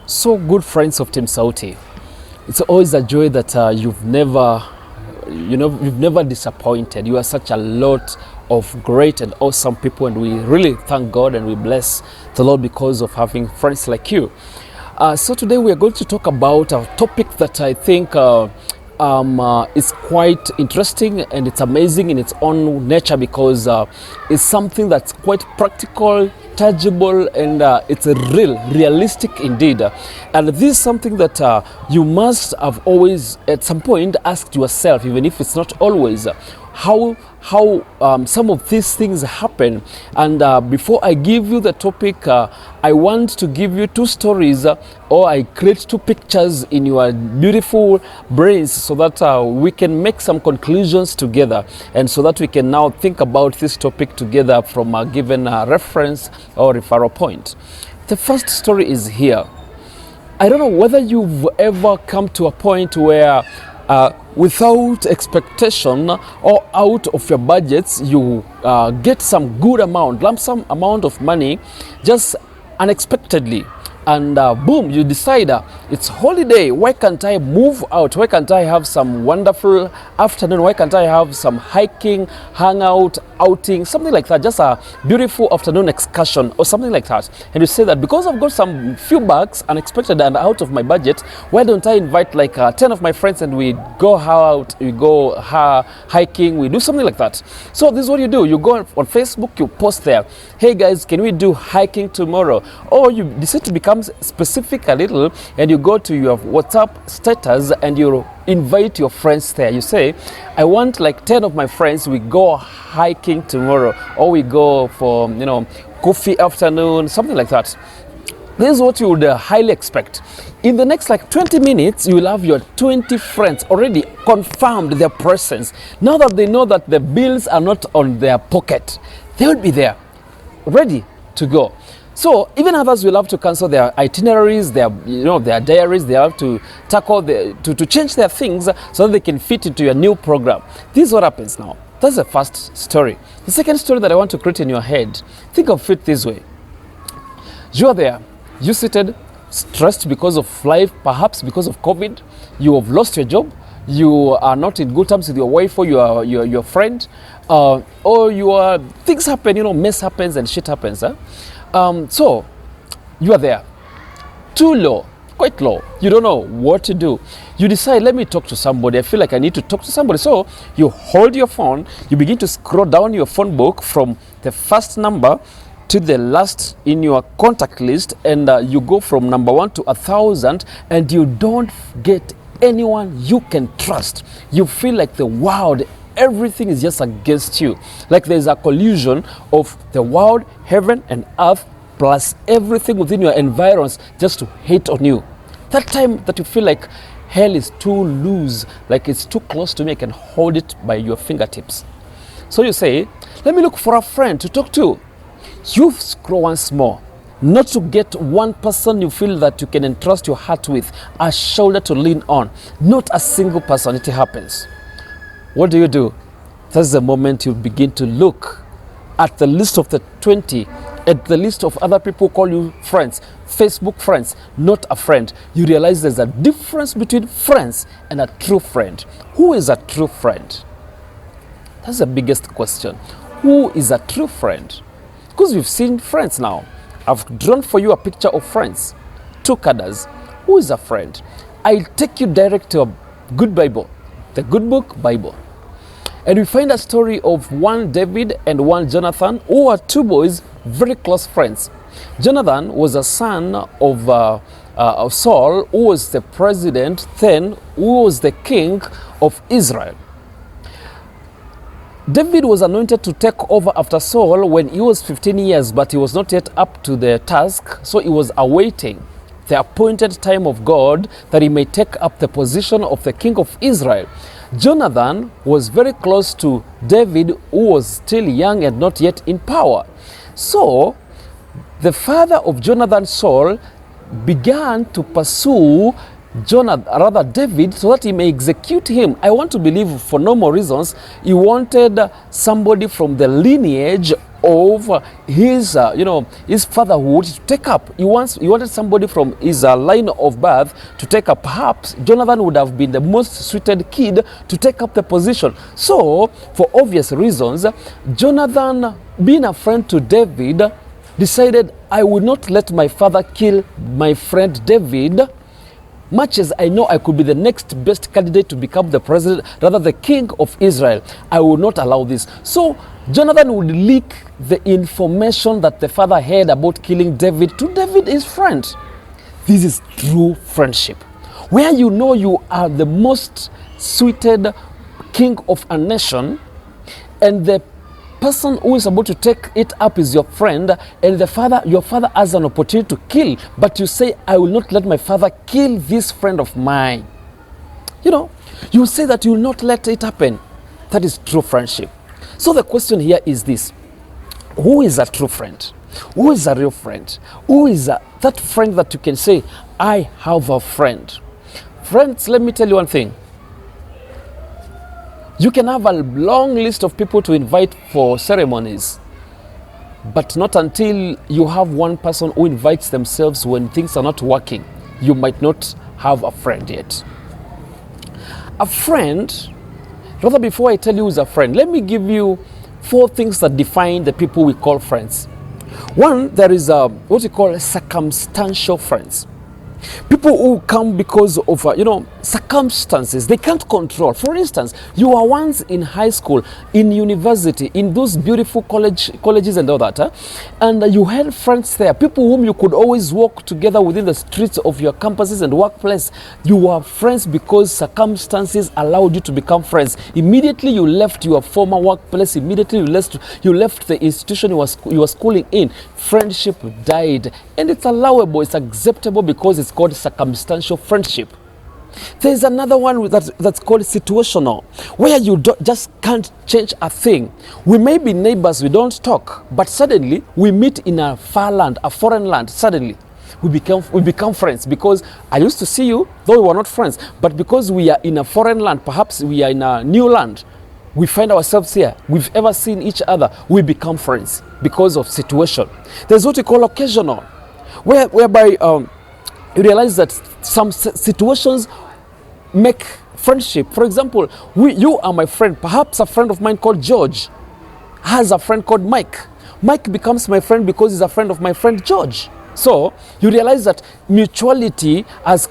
So good friends of Team Sauti. It's always a joy that you've never disappointed. You are such a lot of great and awesome people, and we really thank God and we bless the Lord because of having friends like you. So today we are going to talk about a topic that I think is quite interesting, and it's amazing in its own nature because it's something that's quite practical, tangible, and it's realistic indeed. And this is something that you must have always at some point asked yourself, even if it's not always, how some of these things happen. And before I give you the topic, I want to give you two stories, or I create two pictures in your beautiful brains so that we can make some conclusions together, and so that we can now think about this topic together from a given reference or referral point. The first story is here. I don't know whether you've ever come to a point where without expectation or out of your budgets, you get some good amount, lump sum amount of money just unexpectedly, and boom, you decide it's holiday, why can't I move out, why can't I have some wonderful afternoon, why can't I have some hiking, hangout, outing, something like that, just a beautiful afternoon excursion or something like that. And you say that because I've got some few bucks unexpected and out of my budget, why don't I invite like 10 of my friends and we go out, we go hiking, we do something like that. So this is what you do. You go on Facebook, you post there, hey guys, can we do hiking tomorrow? Or you decide to become specific a little, and you go to your WhatsApp status and you invite your friends there. You say, I want like 10 of my friends, we go hiking tomorrow, or we go for coffee afternoon, something like that. This is what you would highly expect. In the next like 20 minutes, you will have your 20 friends already confirmed their presence. Now that they know that the bills are not on their pocket, they will be there, ready to go. So even others will have to cancel their itineraries, their diaries. They have to tackle to change their things so that they can fit into your new program. This is what happens now. That's the first story. The second story that I want to create in your head, think of it this way. You are there, you seated, stressed because of life, perhaps because of COVID. You have lost your job. You are not in good terms with your wife or your friend, or things happen. Mess happens and shit happens. So you are there, too low, quite low. You don't know what to do. You decide, let me talk to somebody. I feel like I need to talk to somebody. So you hold your phone, you begin to scroll down your phone book from the first number to the last in your contact list, and you go from number 1 to 1,000, and you don't get anyone you can trust. You feel like the world, everything is just against you. Like there's a collision of the world, heaven and earth, plus everything within your environs just to hate on you. That time that you feel like hell is too loose, like it's too close to me, I can hold it by your fingertips. So you say, let me look for a friend to talk to. You scroll once more, not to get one person you feel that you can entrust your heart with, a shoulder to lean on, not a single person. It happens. What do? That's the moment you begin to look at the list of the 20, at the list of other people who call you friends, Facebook friends, not a friend. You realize there's a difference between friends and a true friend. Who is a true friend? That's the biggest question. Who is a true friend? Because we've seen friends now. I've drawn for you a picture of friends, two cadres. Who is a friend? I'll take you direct to a good Bible, the good book, Bible. And we find a story of one David and one Jonathan, who are two boys, very close friends. Jonathan was a son of Saul, who was the president then, who was the king of Israel. David was anointed to take over after Saul when he was 15 years, but he was not yet up to the task, so he was awaiting the appointed time of God that he may take up the position of the king of Israel. Jonathan was very close to David, who was still young and not yet in power. So the father of Jonathan, Saul, began to pursue David, so that he may execute him. I want to believe for no more reasons. He wanted somebody from the lineage of his fatherhood to take up. He wanted somebody from his line of birth to take up. Perhaps Jonathan would have been the most suited kid to take up the position. So, for obvious reasons, Jonathan, being a friend to David, decided, I will not let my father kill my friend David. Much as I know I could be the next best candidate to become the president, rather the king of Israel, I will not allow this. So Jonathan would leak the information that the father had about killing David to David, his friend. This is true friendship, where you know you are the most suited king of a nation, and the person who is about to take it up is your friend, and your father has an opportunity to kill, but you say, I will not let my father kill this friend of mine. You say that you will not let it happen. That is true friendship. So the question here is this: who is a true friend? Who is a real friend? Who is that friend that you can say, I have a friend? Friends, let me tell you one thing. You can have a long list of people to invite for ceremonies, but not until you have one person who invites themselves when things are not working, you might not have a friend yet. A friend, rather before I tell you who's a friend, let me give you 4 things that define the people we call friends. One, there is what we call circumstantial friends. People who come because of circumstances they can't control. For instance, you are once in high school, in university, in those beautiful colleges and all that, and you had friends there, people whom you could always walk together within the streets of your campuses and workplace. You were friends because circumstances allowed you to become friends. Immediately you left your former workplace, immediately you left the institution you were schooling in, friendship died. And it's allowable, it's acceptable, because it's called circumstantial friendship. There's another one that's called situational, where you just can't change a thing. We may be neighbors, we don't talk, but suddenly we meet in a far land, a foreign land. Suddenly we become friends, because I used to see you, though we were not friends, but because we are in a foreign land, perhaps we are in a new land, we find ourselves here, we've ever seen each other, we become friends because of situation. There's what we call occasional, whereby you realize that some situations make friendship. For example, you are my friend. Perhaps a friend of mine called George has a friend called Mike. Mike becomes my friend because he's a friend of my friend George. So you realize that mutuality has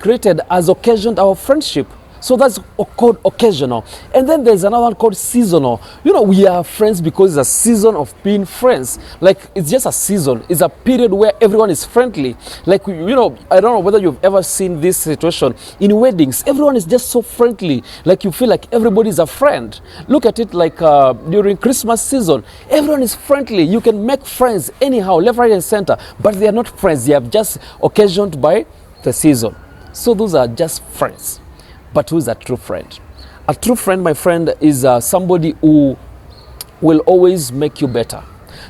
occasioned our friendship. So that's called occasional. And then there's another one called seasonal. We are friends because it's a season of being friends. Like, it's just a season. It's a period where everyone is friendly. Like, I don't know whether you've ever seen this situation. In weddings, everyone is just so friendly. Like, you feel like everybody's a friend. Look at it like during Christmas season. Everyone is friendly. You can make friends anyhow, left, right, and center. But they are not friends. They are just occasioned by the season. So those are just friends. But who is a true friend? A true friend, my friend, is somebody who will always make you better.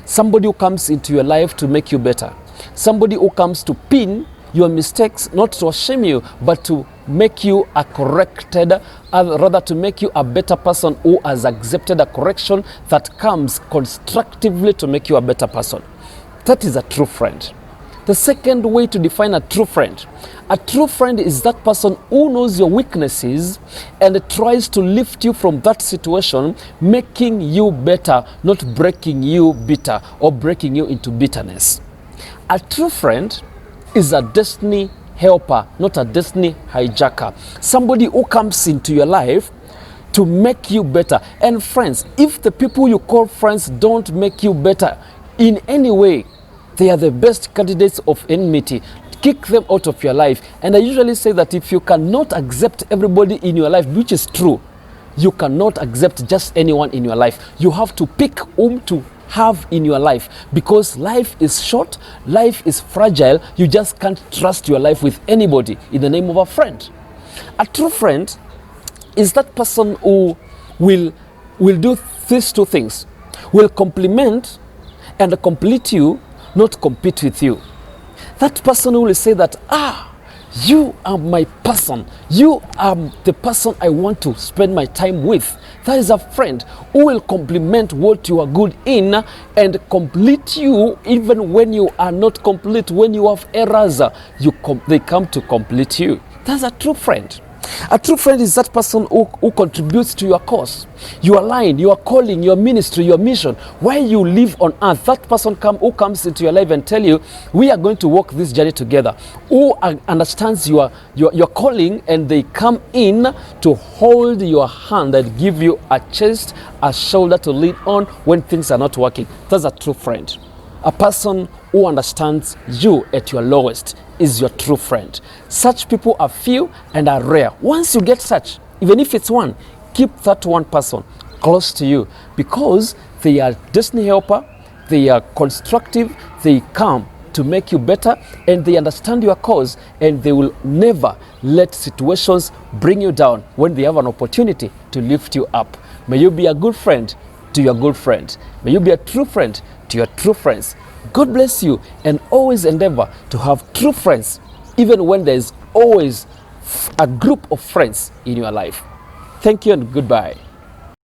Somebody who comes into your life to make you better. Somebody who comes to pin your mistakes, not to shame you, but to make you rather to make you a better person who has accepted a correction that comes constructively to make you a better person. That is a true friend. The second way to define a true friend is that person who knows your weaknesses and tries to lift you from that situation, making you better, not breaking you bitter or breaking you into bitterness. A true friend is a destiny helper, not a destiny hijacker. Somebody who comes into your life to make you better. And friends, if the people you call friends don't make you better in any way, they are the best candidates of enmity. Kick them out of your life. And I usually say that if you cannot accept everybody in your life, which is true, you cannot accept just anyone in your life. You have to pick whom to have in your life, because life is short, life is fragile. You just can't trust your life with anybody in the name of a friend. A true friend is that person who will do these 2 things. Will complement and complete you, not compete with you. That person who will say that, You are my person. You are the person I want to spend my time with. That is a friend who will complement what you are good in and complete you even when you are not complete. When you have errors, they come to complete you. That's a true friend. A true friend is that person who contributes to your cause, your line, your calling, your ministry, your mission. While you live on earth, that person who comes into your life and tell you, we are going to walk this journey together, who understands your calling, and they come in to hold your hand and give you a chest, a shoulder to lean on when things are not working. That's a true friend. A person who understands you at your lowest is your true friend. Such people are few and are rare. Once you get such, even if it's one, keep that one person close to you, because they are destiny helper, they are constructive, they come to make you better, and they understand your cause, and they will never let situations bring you down when they have an opportunity to lift you up. May you be a good friend to your good friend. May you be a true friend to your true friends. God bless you, and always endeavor to have true friends, even when there is always a group of friends in your life. Thank you and goodbye.